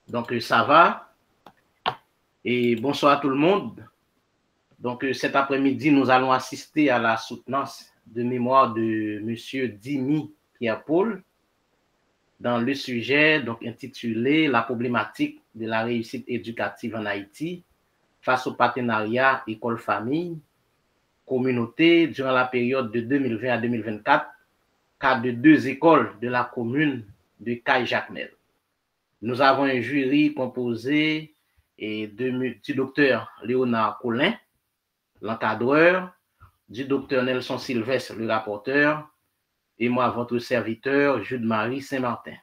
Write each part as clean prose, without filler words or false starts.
Donc, ça va. Et bonsoir à tout le monde. Donc, cet après-midi, nous allons assister à la soutenance de mémoire de M. Dimi Pierre-Paul dans le sujet donc, intitulé « La problématique de la réussite éducative en Haïti face au partenariat école-famille, communauté durant la période de 2020 à 2024, cas de 2 écoles de la commune de Caille-Jacmel ». Nous avons un jury composé du docteur Léonard Collin, l'encadreur, du docteur Nelson Sylvestre, le rapporteur, et moi, votre serviteur, Jude-Marie Saint-Martin.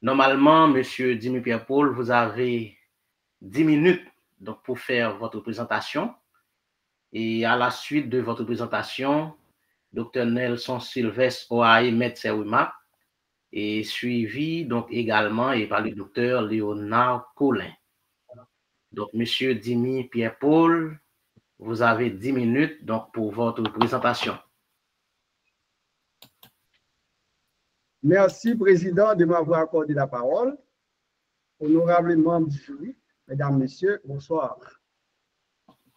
Normalement, M. Dimi Pierre-Paul, vous avez 10 minutes donc, pour faire votre présentation. Et à la suite de votre présentation, docteur Nelson Sylvestre OAE met ses remarques et suivi donc également et par le docteur Léonard Collin. Donc, M. Dimi Pierre-Paul, vous avez 10 minutes donc, pour votre présentation. Merci, Président, de m'avoir accordé la parole. Honorables membres du jury, Mesdames, Messieurs, bonsoir.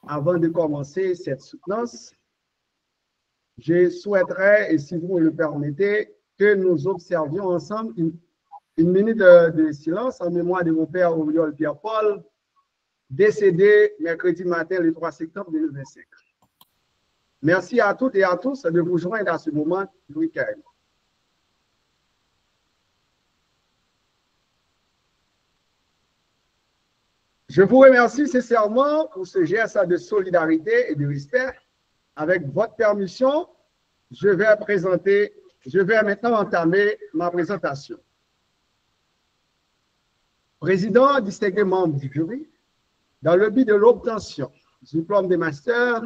Avant de commencer cette soutenance, je souhaiterais, et si vous le permettez, que nous observions ensemble une minute de silence en mémoire de mon père Auriol Pierre-Paul, décédé mercredi matin le 3 septembre 2025. Merci à toutes et à tous de vous joindre à ce moment du week-end. Je vous remercie sincèrement pour ce geste de solidarité et de respect. Avec votre permission, je vais maintenant entamer ma présentation. Président, distingué membre du jury, dans le but de l'obtention du diplôme de master,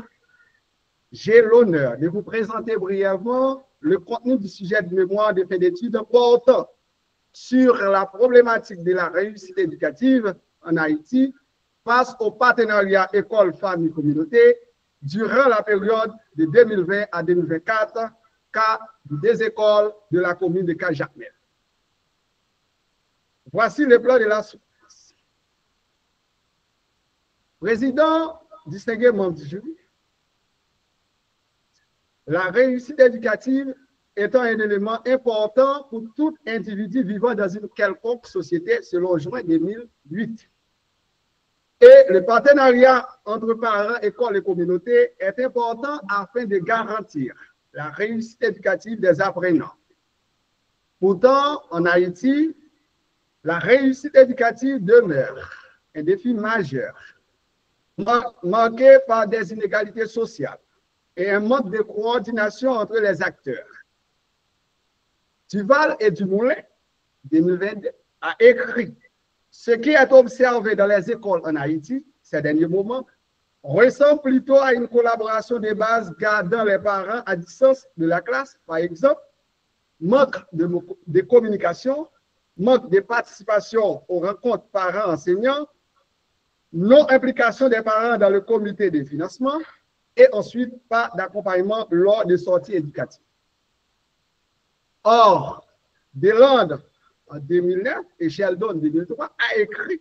j'ai l'honneur de vous présenter brièvement le contenu du sujet de mémoire de fin d'études portant sur la problématique de la réussite éducative en Haïti face au partenariat école-famille-communauté durant la période de 2020 à 2024, cas des écoles de la commune de Caille-Jacmel. Voici le plan de la soutenance. Président, distingué membre du jury, la réussite éducative étant un élément important pour tout individu vivant dans une quelconque société selon juin 2008. Et le partenariat entre parents, écoles et communautés est important afin de garantir la réussite éducative des apprenants. Pourtant, en Haïti, la réussite éducative demeure un défi majeur, marqué par des inégalités sociales et un manque de coordination entre les acteurs. Duval et Dumoulin, 2022, a écrit: ce qui est observé dans les écoles en Haïti ces derniers moments ressemble plutôt à une collaboration de base gardant les parents à distance de la classe, par exemple, manque de communication, manque de participation aux rencontres parents-enseignants, non-implication des parents dans le comité de financement et ensuite pas d'accompagnement lors des sorties éducatives. Or, Deslandes en 2009 et Sheldon en 2003 a écrit: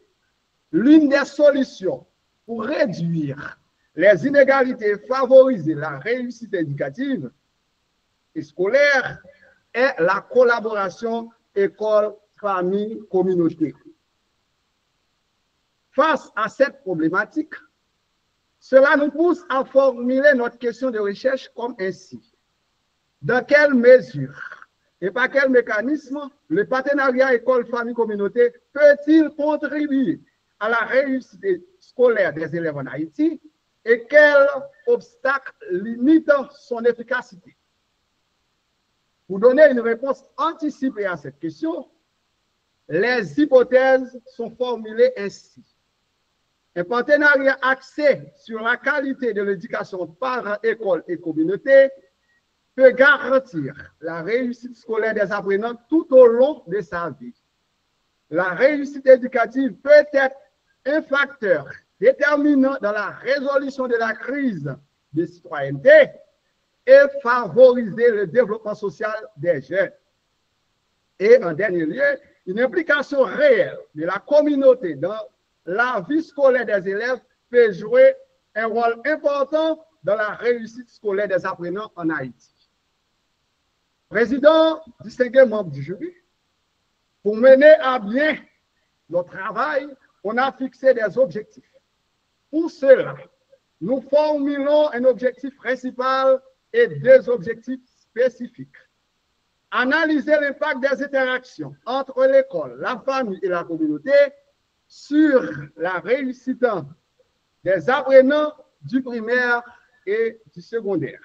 l'une des solutions pour réduire les inégalités et favoriser la réussite éducative et scolaire est la collaboration école-famille-communauté. Face à cette problématique, cela nous pousse à formuler notre question de recherche comme ainsi: dans quelle mesure et par quel mécanisme le partenariat école-famille-communauté peut-il contribuer à la réussite scolaire des élèves en Haïti et quels obstacles limitent son efficacité? Pour donner une réponse anticipée à cette question, les hypothèses sont formulées ainsi. Un partenariat axé sur la qualité de l'éducation par école et communauté peut garantir la réussite scolaire des apprenants tout au long de sa vie. La réussite éducative peut être un facteur déterminant dans la résolution de la crise de citoyenneté et favoriser le développement social des jeunes. Et en dernier lieu, une implication réelle de la communauté dans la vie scolaire des élèves peut jouer un rôle important dans la réussite scolaire des apprenants en Haïti. Président, distingué membre du jury, pour mener à bien notre travail, on a fixé des objectifs. Pour cela, nous formulons un objectif principal et deux objectifs spécifiques. Analyser l'impact des interactions entre l'école, la famille et la communauté sur la réussite des apprenants du primaire et du secondaire.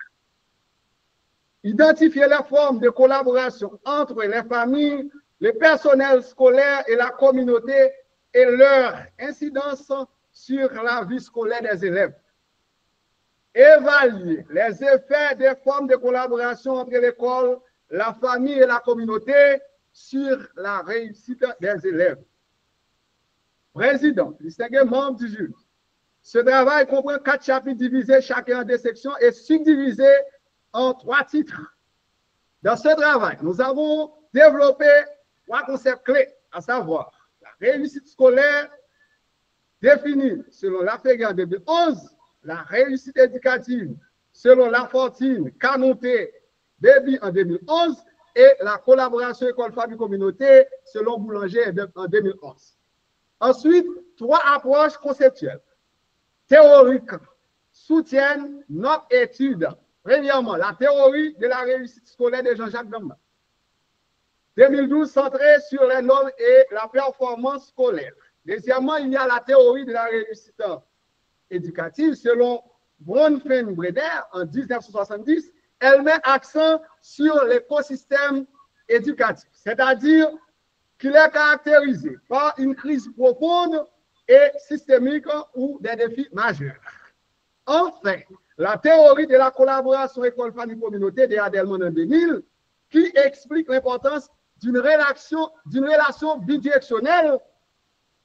Identifier les formes de collaboration entre les familles, le personnel scolaire et la communauté et leur incidence sur la vie scolaire des élèves. Évaluer les effets des formes de collaboration entre l'école, la famille et la communauté sur la réussite des élèves. Président, distingué membre du jury, ce travail comprend 4 chapitres divisés chacun en 2 sections et subdivisés en 3 titres. Dans ce travail, nous avons développé 3 concepts clés, à savoir la réussite scolaire définie selon la FEGA en 2011, la réussite éducative selon la Fortine, Canoté, Baby en 2011 et la collaboration école-famille-communauté selon Boulanger en 2011. Ensuite, 3 approches conceptuelles théoriques soutiennent notre étude. Premièrement, la théorie de la réussite scolaire de Jean-Jacques Damba. 2012, centrée sur les normes et la performance scolaire. Deuxièmement, il y a la théorie de la réussite éducative selon Bronfenbreder en 1970. Elle met accent sur l'écosystème éducatif, c'est-à-dire qu'il est caractérisé par une crise profonde et systémique ou des défis majeurs. Enfin, la théorie de la collaboration école-famille-communauté de Adelman en 2000, qui explique l'importance d'une relation bidirectionnelle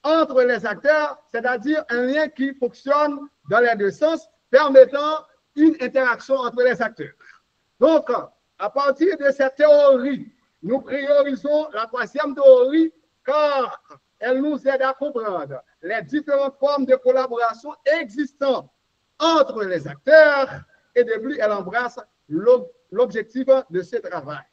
entre les acteurs, c'est-à-dire un lien qui fonctionne dans les deux sens, permettant une interaction entre les acteurs. Donc, à partir de cette théorie, nous priorisons la 3e théorie car elle nous aide à comprendre les différentes formes de collaboration existantes entre les acteurs et de plus, elle embrasse l'objectif de ce travail.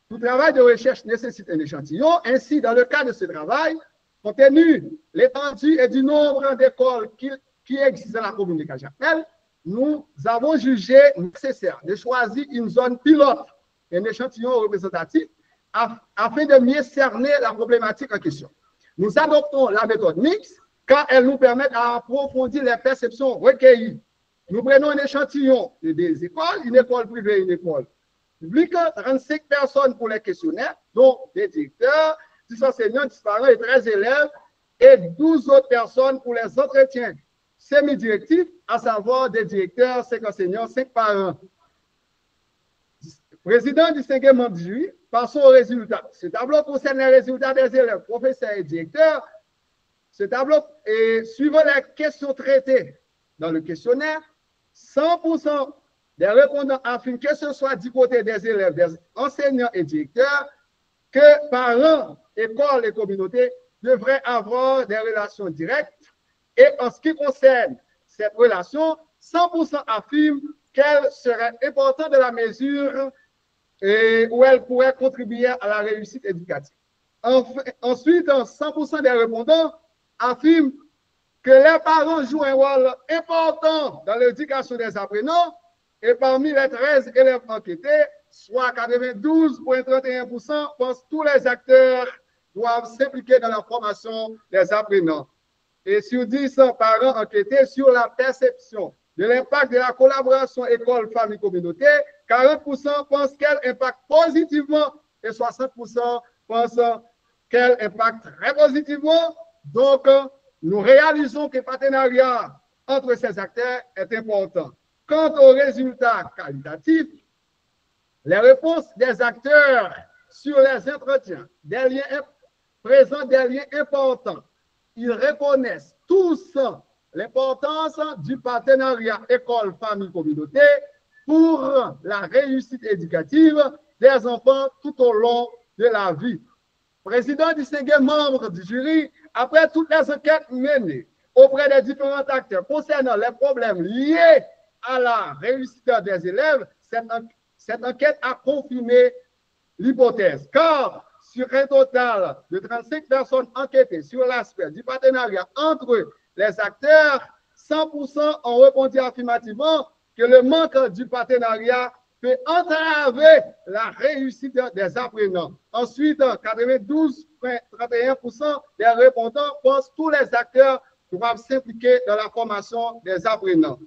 Tout travail de recherche nécessite un échantillon. Ainsi, dans le cas de ce travail, compte tenu de l'étendue et du nombre d'écoles qui existent dans la commune de Cajapel, nous avons jugé nécessaire de choisir une zone pilote, un échantillon représentatif, afin de mieux cerner la problématique en question. Nous adoptons la méthode mixte car elle nous permet d'approfondir les perceptions recueillies. Nous prenons un échantillon des écoles, une école privée et une école publique, 35 personnes pour les questionnaires, dont des directeurs, 10 enseignants, 10 parents et 13 élèves, et 12 autres personnes pour les entretiens semi-directifs, à savoir des directeurs, 5 enseignants, 5 parents. Président distingué membre du jury, passons aux résultats. Ce tableau concerne les résultats des élèves, professeurs et directeurs. Ce tableau, suivant les questions traitées dans le questionnaire, 100% des répondants affirment que ce soit du côté des élèves, des enseignants et directeurs, que parents, écoles et communautés devraient avoir des relations directes. Et en ce qui concerne cette relation, 100% affirment qu'elle serait importante de la mesure où elle pourrait contribuer à la réussite éducative. Ensuite, 100% des répondants affirment que les parents jouent un rôle important dans l'éducation des apprenants et parmi les 13 élèves enquêtés, soit 92,31%, pensent que tous les acteurs doivent s'impliquer dans la formation des apprenants. Et sur 10 parents enquêtés sur la perception de l'impact de la collaboration école-famille-communauté, 40% pensent qu'elle impacte positivement et 60% pensent qu'elle impacte très positivement. Donc, nous réalisons que le partenariat entre ces acteurs est important. Quant aux résultats qualitatifs, les réponses des acteurs sur les entretiens présentent des liens importants. Ils reconnaissent tous l'importance du partenariat école-famille-communauté pour la réussite éducative des enfants tout au long de la vie. Président, distingué membre du jury, après toutes les enquêtes menées auprès des différents acteurs concernant les problèmes liés à la réussite des élèves, cette enquête a confirmé l'hypothèse, car sur un total de 35 personnes enquêtées sur l'aspect du partenariat entre les acteurs, 100% ont répondu affirmativement que le manque du partenariat peut entraver la réussite des apprenants. Ensuite, 92,31% des répondants pensent que tous les acteurs doivent s'impliquer dans la formation des apprenants.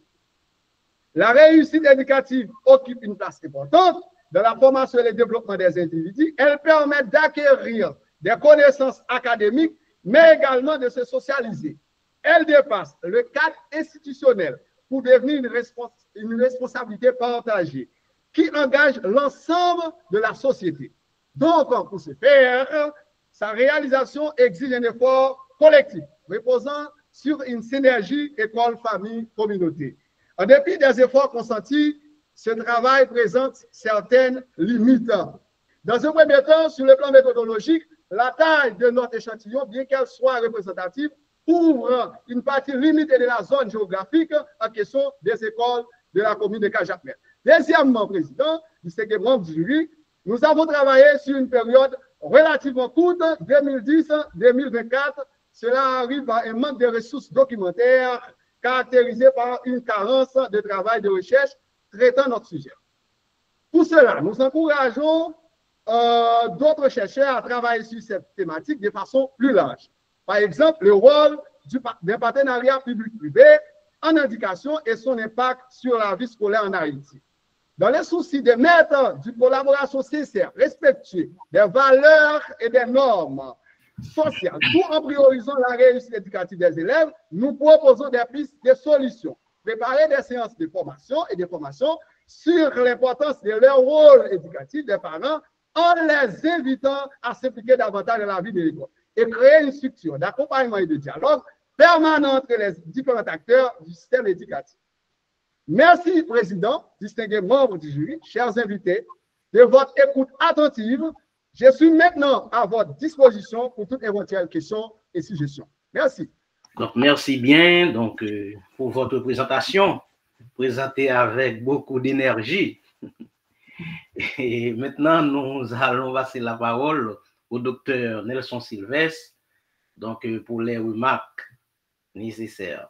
La réussite éducative occupe une place importante dans la formation et le développement des individus. Elle permet d'acquérir des connaissances académiques, mais également de se socialiser. Elle dépasse le cadre institutionnel pour devenir une responsabilité partagée qui engage l'ensemble de la société. Donc, pour ce faire, sa réalisation exige un effort collectif, reposant sur une synergie école-famille-communauté. En dépit des efforts consentis, ce travail présente certaines limites. Dans un premier temps, sur le plan méthodologique, la taille de notre échantillon, bien qu'elle soit représentative, couvre une partie limitée de la zone géographique en question des écoles de la commune de Cajapmel. Deuxièmement, Président, distingué membre du jury, nous avons travaillé sur une période relativement courte, 2010-2024. Cela arrive à un manque de ressources documentaires caractérisé par une carence de travail de recherche traitant notre sujet. Pour cela, nous encourageons d'autres chercheurs à travailler sur cette thématique de façon plus large. Par exemple, le rôle d'un partenariat public-privé en éducation et son impact sur la vie scolaire en Haïti. Dans le souci de mettre d'une collaboration sincère, respectueuse des valeurs et des normes sociales, tout en priorisant la réussite éducative des élèves, nous proposons des pistes de solutions. Préparer des séances de formation et de formation sur l'importance de leur rôle éducatif des parents en les invitant à s'impliquer davantage dans la vie de l'école et créer une structure d'accompagnement et de dialogue permanent entre les différents acteurs du système éducatif. Merci, Président, distingués membres du jury, chers invités, de votre écoute attentive. Je suis maintenant à votre disposition pour toute éventuelle question et suggestion. Merci. Donc, merci bien donc, pour votre présentation, présentée avec beaucoup d'énergie. Et maintenant, nous allons passer la parole au docteur Nelson Sylvestre, donc pour les remarques nécessaires.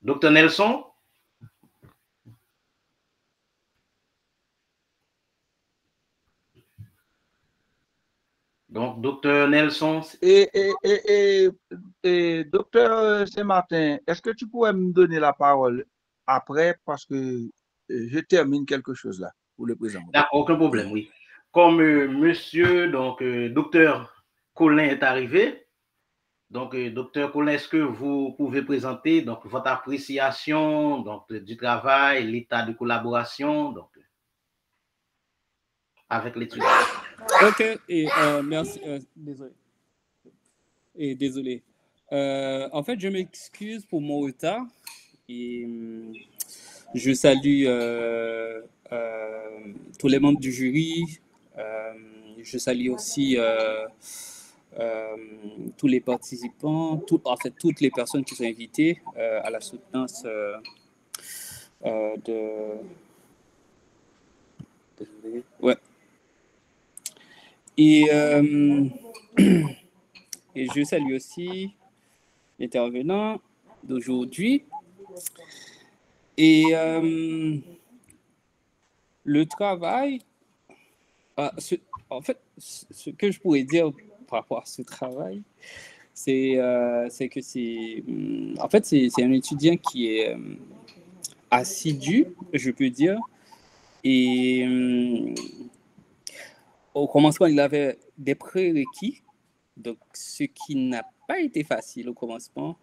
Docteur Nelson? Donc, docteur Nelson. Docteur Saint-Martin, est-ce que tu pourrais me donner la parole après parce que je termine quelque chose là pour le présent? D'accord, aucun problème, oui. Comme monsieur, donc, docteur Colin est arrivé, donc, docteur Colin, est-ce que vous pouvez présenter donc, votre appréciation donc, du travail, l'état de collaboration donc, avec l'étudiant? Ok, et merci. Désolé. En fait, je m'excuse pour mon retard et je salue tous les membres du jury. Je salue aussi tous les participants, en fait, toutes les personnes qui sont invitées à la soutenance Désolé. Ouais. Et je salue aussi l'intervenant d'aujourd'hui. Et le travail, en fait, ce que je pourrais dire par rapport à ce travail, c'est que en fait, c'est un étudiant qui est assidu, je peux dire. Et au commencement, il avait des prérequis, donc ce qui n'a pas été facile au commencement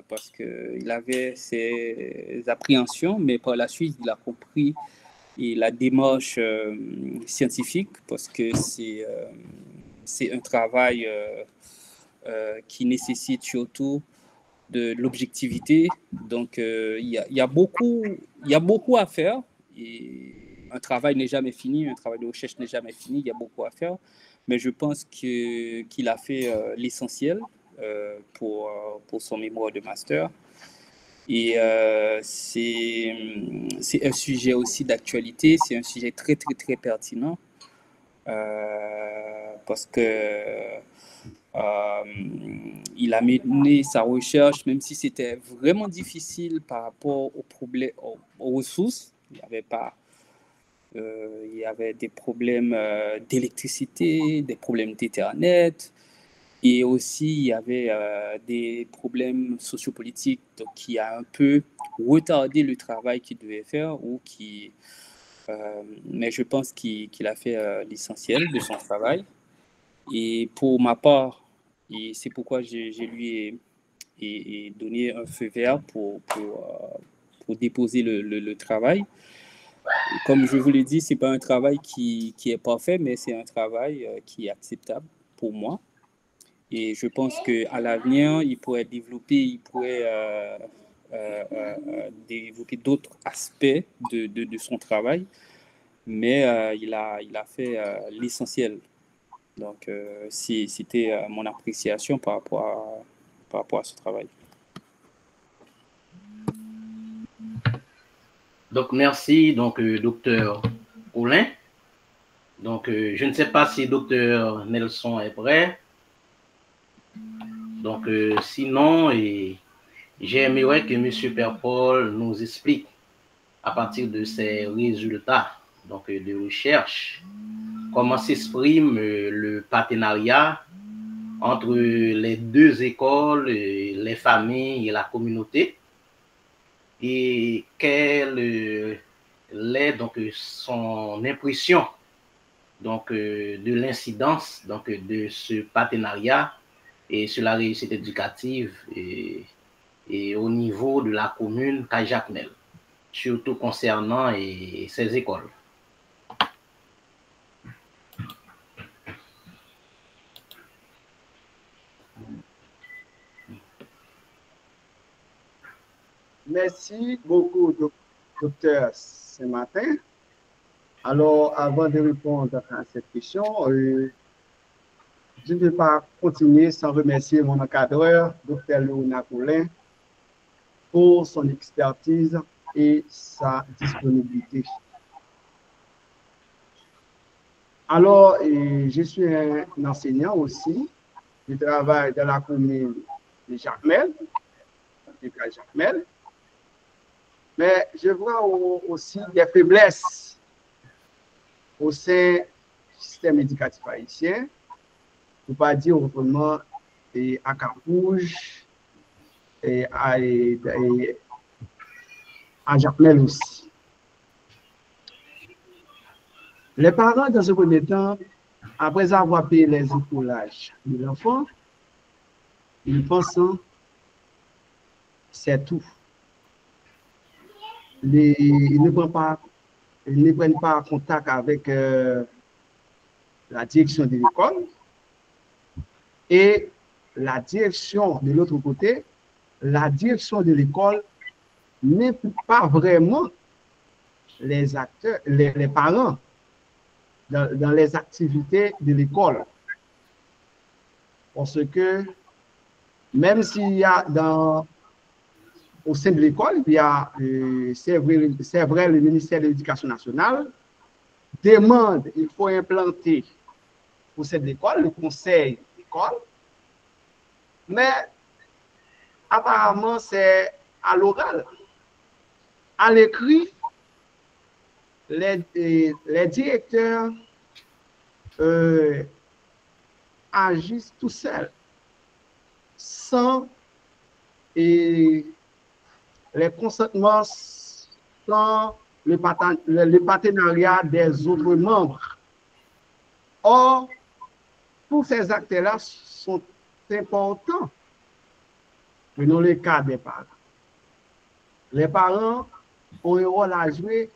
parce qu'il avait ses appréhensions, mais par la suite, il a compris et la démarche scientifique parce que c'est un travail qui nécessite surtout de l'objectivité. Donc, il y a beaucoup à faire et un travail n'est jamais fini, un travail de recherche n'est jamais fini, il y a beaucoup à faire, mais je pense qu'il a fait l'essentiel pour son mémoire de master. Et c'est un sujet aussi d'actualité, c'est un sujet très, très, très pertinent parce que il a mené sa recherche, même si c'était vraiment difficile par rapport aux problèmes, aux ressources. Il y avait des problèmes d'électricité, des problèmes d'Internet, et aussi il y avait des problèmes sociopolitiques qui a un peu retardé le travail qu'il devait faire, mais je pense qu'il a fait l'essentiel de son travail. Et pour ma part, et c'est pourquoi je lui ai donné un feu vert pour déposer le travail. Comme je vous l'ai dit, ce n'est pas un travail qui est parfait, mais c'est un travail qui est acceptable pour moi. Et je pense qu'à l'avenir, il pourrait développer d'autres aspects de son travail, mais il a fait l'essentiel. Donc, c'était mon appréciation par rapport à ce travail. Donc, merci, docteur Paulin. Donc, je ne sais pas si docteur Nelson est prêt. Donc, sinon, j'aimerais que M. Père Paul nous explique à partir de ces résultats de recherche comment s'exprime le partenariat entre les deux écoles, les familles et la communauté, et quelle est son impression de l'incidence de ce partenariat et sur la réussite éducative et au niveau de la commune Caille-Jacmel, surtout concernant ces écoles. Merci beaucoup, docteur, ce matin. Alors, avant de répondre à cette question, je ne vais pas continuer sans remercier mon encadreur, docteur Léonard Paulin, pour son expertise et sa disponibilité. Alors, je suis un enseignant aussi. Je travaille dans la commune de Jacmel, mais je vois aussi des faiblesses au sein du système éducatif haïtien, pour ne pas dire autrement, à Cap-Rouge et à Jacmel aussi. Les parents, dans ce premier temps, après avoir payé les écoulages de l'enfant, ils pensent que c'est tout. Ils ne prennent pas contact avec la direction de l'école et la direction de l'autre côté, la direction de l'école n'implique pas vraiment les acteurs, les parents dans les activités de l'école. Parce que même s'il y a au sein de l'école, il y a, c'est vrai, le ministère de l'Éducation nationale demande, il faut implanter au sein de l'école, le conseil d'école, mais apparemment c'est à l'oral. À l'écrit, les directeurs agissent tout seuls, sans les consentements, sans le partenariat des autres membres. Or, tous ces actes-là sont importants. Prenons le cas des parents. Les parents ont un rôle à jouer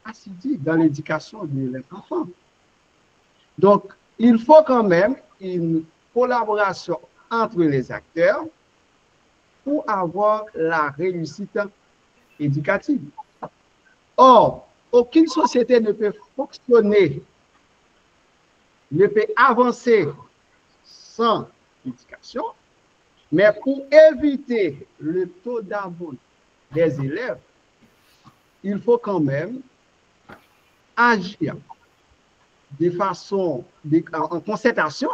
assidu dans l'éducation de l'enfant. Donc, il faut quand même une collaboration entre les acteurs pour avoir la réussite éducative. Or, aucune société ne peut fonctionner, ne peut avancer sans éducation, mais pour éviter le taux d'abandon des élèves, il faut quand même agir de façon, en concertation,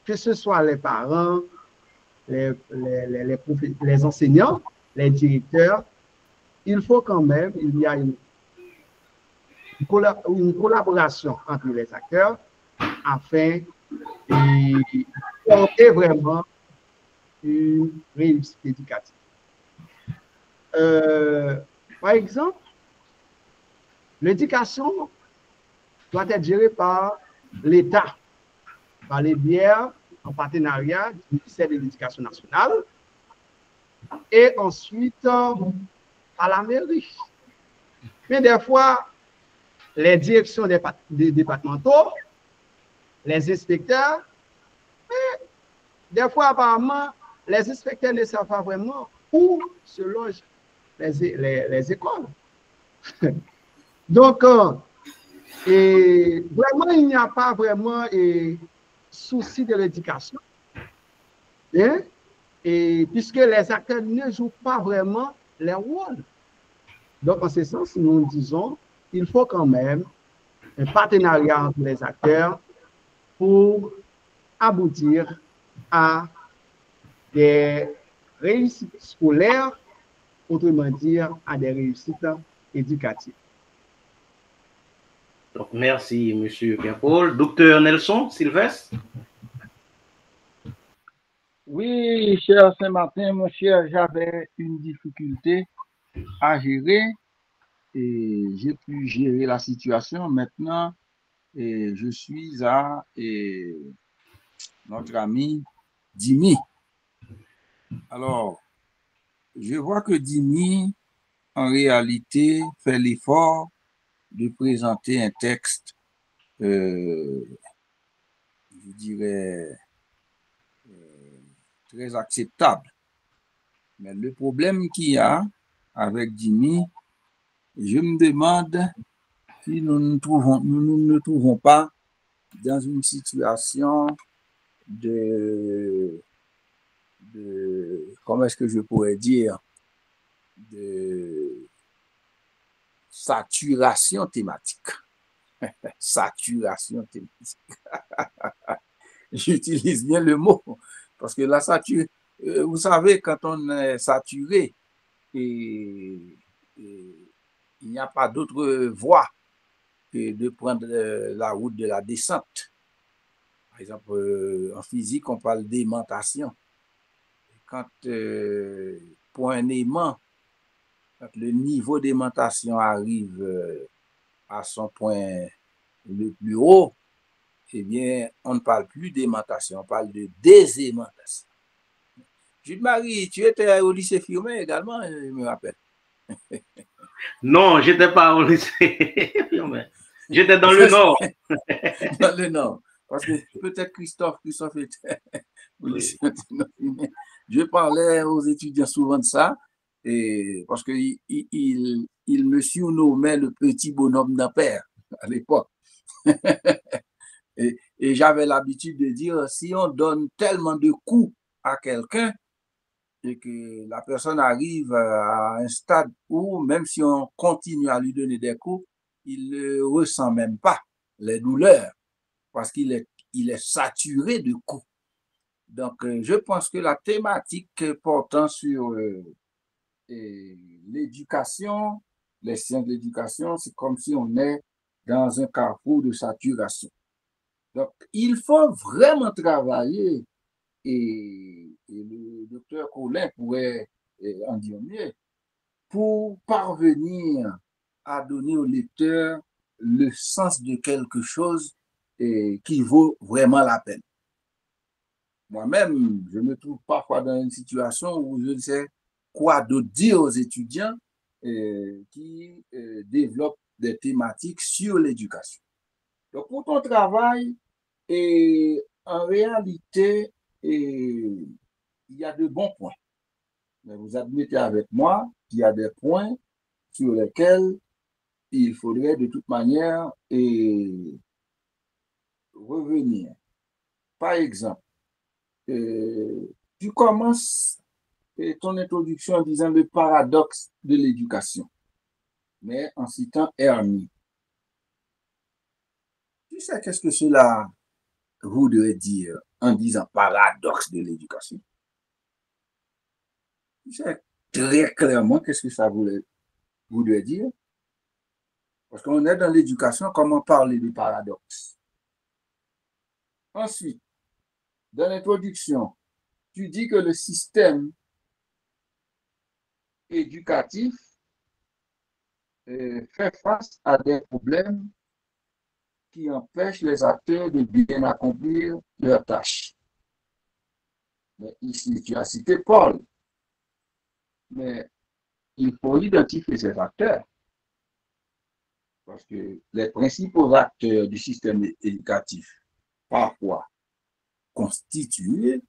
que ce soit les parents, les enseignants, les directeurs. Il faut quand même, il y a une collaboration entre les acteurs afin de porter vraiment une réussite éducative. Par exemple, l'éducation doit être gérée par l'État, par les biais en partenariat du ministère de l'Éducation nationale et ensuite par la mairie. Mais des fois, les directions des départementaux, les inspecteurs, mais des fois, apparemment, les inspecteurs ne savent pas vraiment où se logent les écoles. Donc, et vraiment, il n'y a pas vraiment souci de l'éducation, hein? Et puisque les acteurs ne jouent pas vraiment leur rôle. Donc, en ce sens, nous disons qu'il faut quand même un partenariat entre les acteurs pour aboutir à des réussites scolaires, autrement dit, à des réussites éducatives. Donc, merci, M. Pierre-Paul. Docteur Nelson Sylvestre. Oui, cher Saint-Martin, mon cher, j'avais une difficulté à gérer et j'ai pu gérer la situation. Maintenant, je suis à notre ami Dimi. Alors, je vois que Dimi, en réalité, fait l'effort de présenter un texte, je dirais, très acceptable. Mais le problème qu'il y a avec Dimi, je me demande si nous ne trouvons pas dans une situation de comment est-ce que je pourrais dire, de saturation thématique. Saturation thématique. J'utilise bien le mot, parce que la saturation, vous savez, quand on est saturé, et il n'y a pas d'autre voie que de prendre la route de la descente. Par exemple, en physique, on parle d'aimantation. Quand pour un aimant, quand le niveau d'aimantation arrive à son point le plus haut, eh bien, on ne parle plus d'aimantation, on parle de désaimantation. Jules-Marie, tu étais au lycée Firmin également, je me rappelle. Non, je n'étais pas au lycée Firmin. J'étais dans le Nord. Dans le Nord. Parce que peut-être Christophe était au lycée Firmin. Je parlais aux étudiants souvent de ça, et parce qu'il me surnommait le petit bonhomme d'un père à l'époque. Et j'avais l'habitude de dire, si on donne tellement de coups à quelqu'un et que la personne arrive à un stade où, même si on continue à lui donner des coups, il ne ressent même pas les douleurs parce qu'il est saturé de coups. Donc, je pense que la thématique portant sur l'éducation, les sciences de l'éducation, c'est comme si on est dans un carrefour de saturation. Donc, il faut vraiment travailler, et le docteur Colin pourrait en dire mieux, pour parvenir à donner au lecteur le sens de quelque chose qui vaut vraiment la peine. Moi-même, je me trouve parfois dans une situation où je ne sais quoi d'autre dire aux étudiants qui développent des thématiques sur l'éducation. Donc, pour ton travail, en réalité, il y a de bons points. Mais vous admettez avec moi qu'il y a des points sur lesquels il faudrait de toute manière revenir. Par exemple, tu commences ton introduction en disant le paradoxe de l'éducation, mais en citant Hermie. Tu sais qu'est-ce que cela voudrait dire en disant paradoxe de l'éducation? Tu sais très clairement qu'est-ce que ça voudrait dire? Parce qu'on est dans l'éducation, comment parler de paradoxe? Ensuite, dans l'introduction, tu dis que le système éducatif fait face à des problèmes qui empêchent les acteurs de bien accomplir leurs tâches. Mais ici, tu as cité Paul. Mais il faut identifier ces acteurs. Parce que les principaux acteurs du système éducatif, parfois, constituent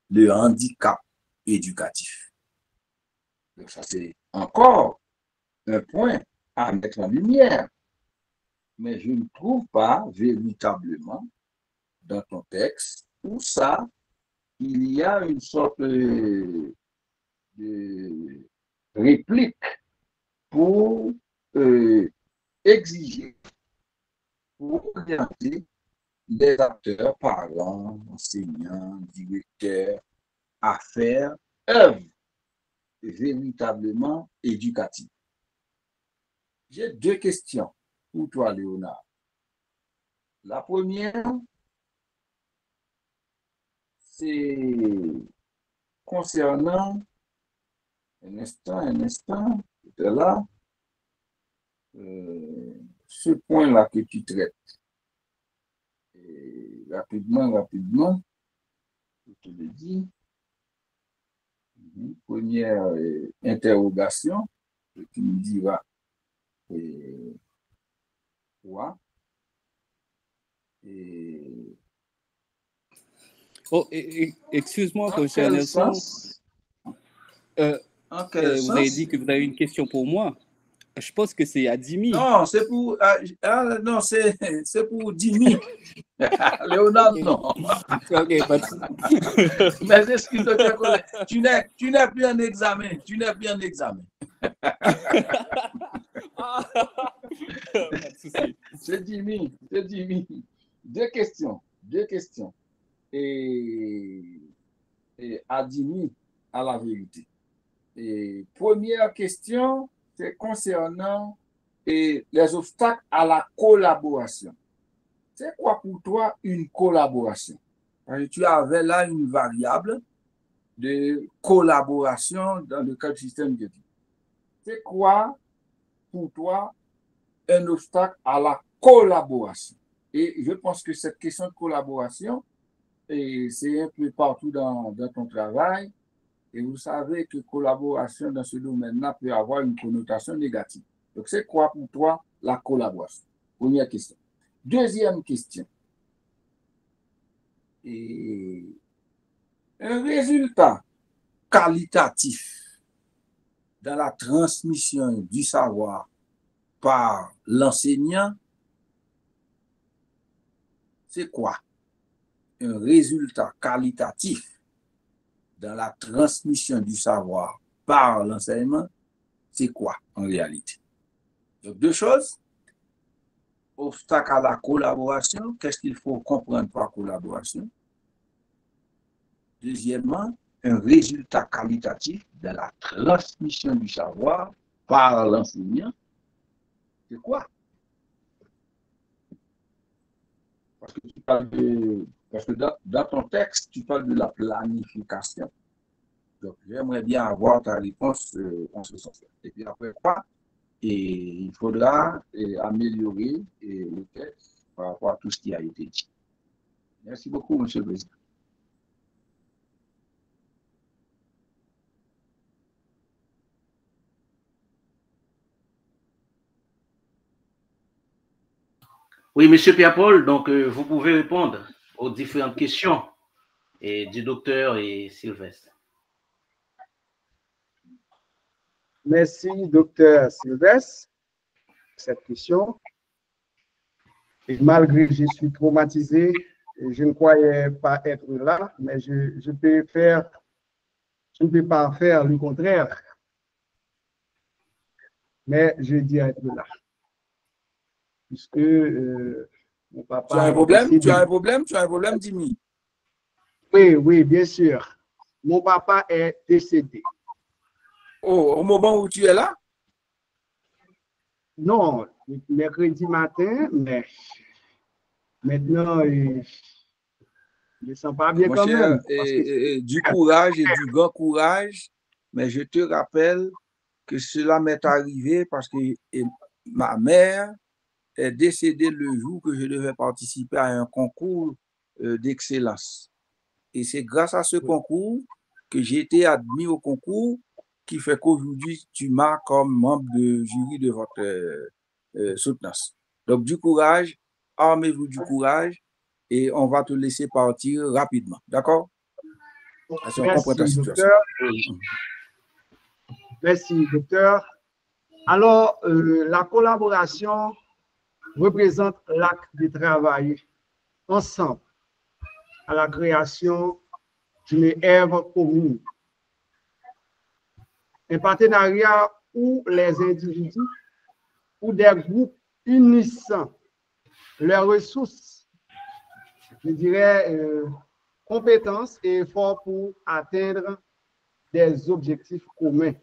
le handicap éducatif. Donc ça, c'est encore un point à mettre en lumière. Mais je ne trouve pas véritablement dans ton texte où ça, il y a une sorte de réplique pour exiger, pour orienter les acteurs, parents, enseignants, directeurs, à faire œuvre véritablement éducative. J'ai deux questions pour toi, Léonard. La première, c'est concernant, un instant, tu es là, ce point-là que tu traites. Et rapidement, je te le dis. Première interrogation, que tu me diras quoi. Oh, excuse-moi, professeur Nelson. Vous avez dit que vous avez une question pour moi. Je pense que c'est à Dimi. Non, c'est pour non, c'est pour Dimi. Léonard, non. Ok, pas de... Mais excuse docteur Collet, tu n'es plus en examen. Tu n'es plus en examen. C'est Dimi. Deux questions. Et à Dimi, à la vérité. Et première question, c'est concernant les obstacles à la collaboration. C'est quoi pour toi une collaboration? Tu avais là une variable de collaboration dans le cadre du système éducatif. C'est quoi pour toi un obstacle à la collaboration? Et je pense que cette question de collaboration, c'est un peu partout dans ton travail. Et vous savez que collaboration dans ce domaine-là peut avoir une connotation négative. Donc, c'est quoi pour toi la collaboration? Première question. Deuxième question. Et un résultat qualitatif dans la transmission du savoir par l'enseignant, c'est quoi? Un résultat qualitatif dans la transmission du savoir par l'enseignement, c'est quoi en réalité? Donc, deux choses. Obstacle à la collaboration, qu'est-ce qu'il faut comprendre par collaboration? Deuxièmement, un résultat qualitatif de la transmission du savoir par l'enseignant, c'est quoi? Parce que dans ton texte, tu parles de la planification. Donc, j'aimerais bien avoir ta réponse en ce sens. Et puis après quoi? Et il faudra améliorer le texte par rapport à tout ce qui a été dit. Merci beaucoup, Monsieur le Président. Oui, Monsieur Pierre-Paul, donc vous pouvez répondre aux différentes questions du docteur et Sylvestre. Merci, docteur Sylvestre. cette question. Et malgré que je suis traumatisé, je ne croyais pas être là, mais je ne peux pas faire le contraire. Mais je dis être là. Puisque mon papa. Tu as un problème? Tu as un problème? Tu as un problème, Dimi? Oui, oui, bien sûr. Mon papa est décédé. Oh, au moment où tu es là? Non, mercredi matin, mais maintenant, je ne sens pas bien Mon quand cher, même. Parce que... du courage et du grand courage, mais je te rappelle que cela m'est arrivé parce que ma mère est décédée le jour que je devais participer à un concours d'excellence. Et c'est grâce à ce concours que j'ai été admis au concours qui fait qu'aujourd'hui, tu m'as comme membre de jury de votre soutenance. Donc, du courage, armez-vous du courage et on va te laisser partir rapidement. D'accord? Si on comprend ta Merci, situation. docteur. Merci, docteur. Alors, la collaboration représente l'acte de travail ensemble à la création d'une œuvre commune. Un partenariat où les individus ou des groupes unissant leurs ressources, je dirais, compétences et efforts pour atteindre des objectifs communs.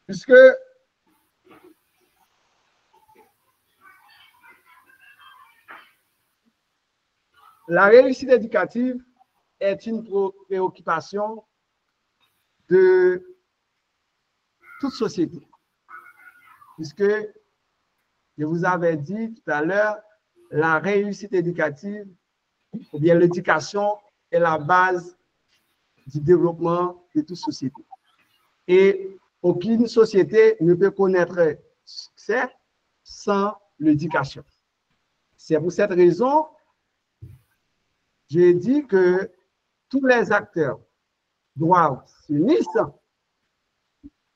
Puisque la réussite éducative est une préoccupation de toute société. Puisque, je vous avais dit tout à l'heure, la réussite éducative, ou bien l'éducation, est la base du développement de toute société. Et aucune société ne peut connaître succès sans l'éducation. C'est pour cette raison, j'ai dit que tous les acteurs doivent s'unir.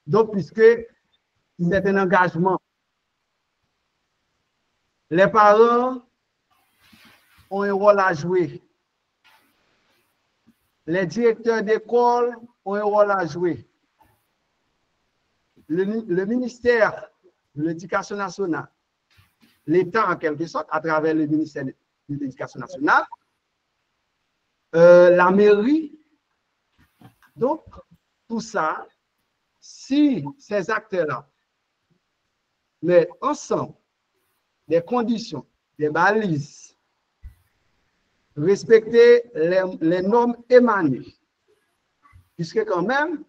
Donc, puisque c'est un engagement, les parents ont un rôle à jouer. Les directeurs d'école ont un rôle à jouer. Le ministère de l'Éducation nationale, l'État en quelque sorte, à travers le ministère de l'Éducation nationale, la mairie. Donc, tout ça, si ces acteurs-là mettent ensemble des conditions, des balises, respecter les normes émanées, puisque quand même,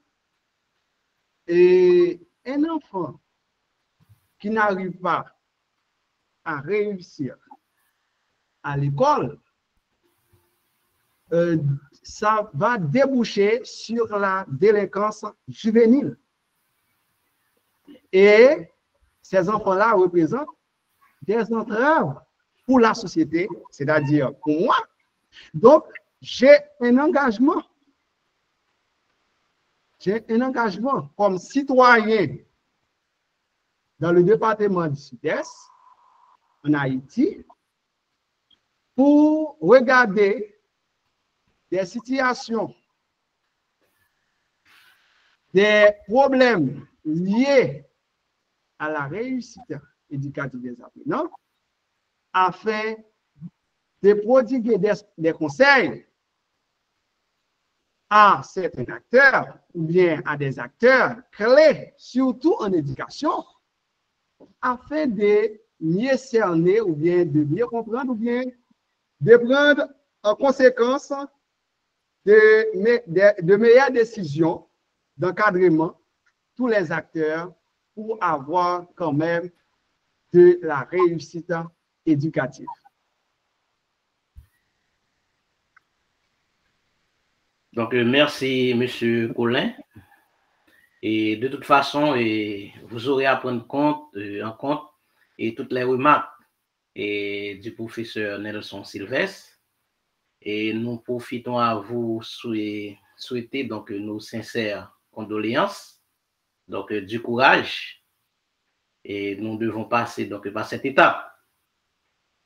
un enfant qui n'arrive pas à réussir à l'école, ça va déboucher sur la délinquance juvénile. Et ces enfants-là représentent des entraves pour la société, c'est-à-dire pour moi. Donc, j'ai un engagement. J'ai un engagement comme citoyen dans le département du Sud-Est, en Haïti, pour regarder des situations, des problèmes liés à la réussite éducative des apprenants, afin de prodiguer des conseils à certains acteurs ou bien à des acteurs clés, surtout en éducation, afin de mieux cerner ou bien de mieux comprendre ou bien de prendre en conséquence de meilleures décisions d'encadrement tous les acteurs pour avoir quand même de la réussite éducative. Donc, merci, M. Colin. Et de toute façon, vous aurez à prendre en compte toutes les remarques du professeur Nelson Sylvestre. Et nous profitons à vous souhaiter donc nos sincères condoléances, donc du courage et nous devons passer donc par cette étape.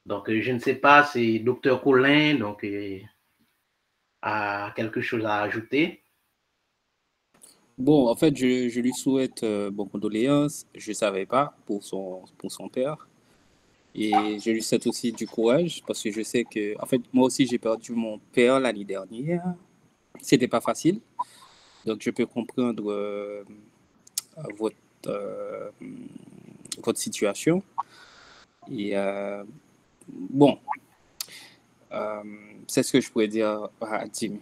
Donc, je ne sais pas si Dr. Colin donc, a quelque chose à ajouter. Bon, en fait, je lui souhaite bonnes condoléances. Je ne savais pas pour son père. Et je lui souhaite aussi du courage parce que je sais que, en fait, moi aussi, j'ai perdu mon père l'année dernière. C'était pas facile. Donc, je peux comprendre votre, euh, votre situation. Et bon, c'est ce que je pourrais dire à Jimmy.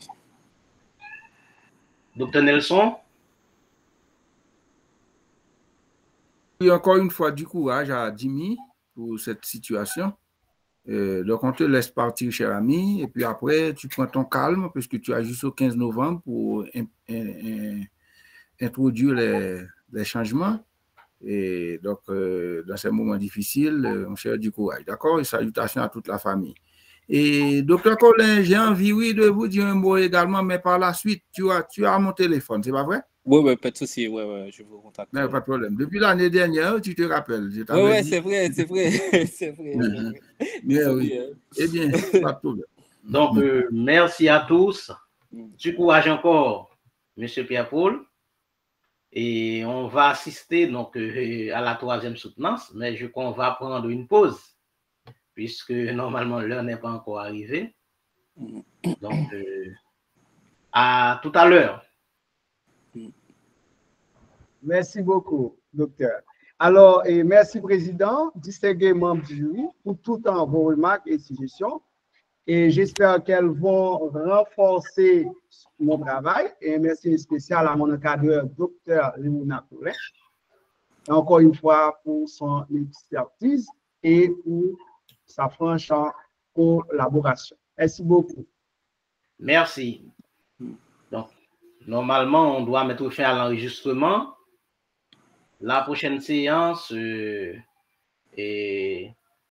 Dr. Nelson? Et encore une fois, du courage à Jimmy pour cette situation. Donc, on te laisse partir, cher ami, et puis après, tu prends ton calme, puisque tu as jusqu'au 15 novembre pour introduire les changements. Et donc, dans ces moments difficiles, on cherche du courage, d'accord? Et salutations à toute la famille. Et docteur Colin, j'ai envie, oui, de vous dire un mot également, mais par la suite, tu as mon téléphone, c'est pas vrai? Oui, pas de souci, ouais, je vous contacte. Non, pas de problème. Depuis l'année dernière, tu te rappelles. Oui, c'est vrai, c'est vrai. Oui. Eh bien, pas de problème. Donc, merci à tous. Du courage encore, M. Pierre-Paul. Et on va assister donc à la 3e soutenance, mais je crois qu'on va prendre une pause, puisque normalement l'heure n'est pas encore arrivée. Donc, à tout à l'heure. Merci beaucoup, docteur. Alors, et merci, président, distingués membres du jury, pour tout temps vos remarques et suggestions. Et j'espère qu'elles vont renforcer mon travail. Et merci spécial à mon encadreur, docteur Léona Colin. Encore une fois, pour son expertise et pour sa franche collaboration. Merci beaucoup. Merci. Donc, normalement, on doit mettre fin à l'enregistrement. La prochaine séance est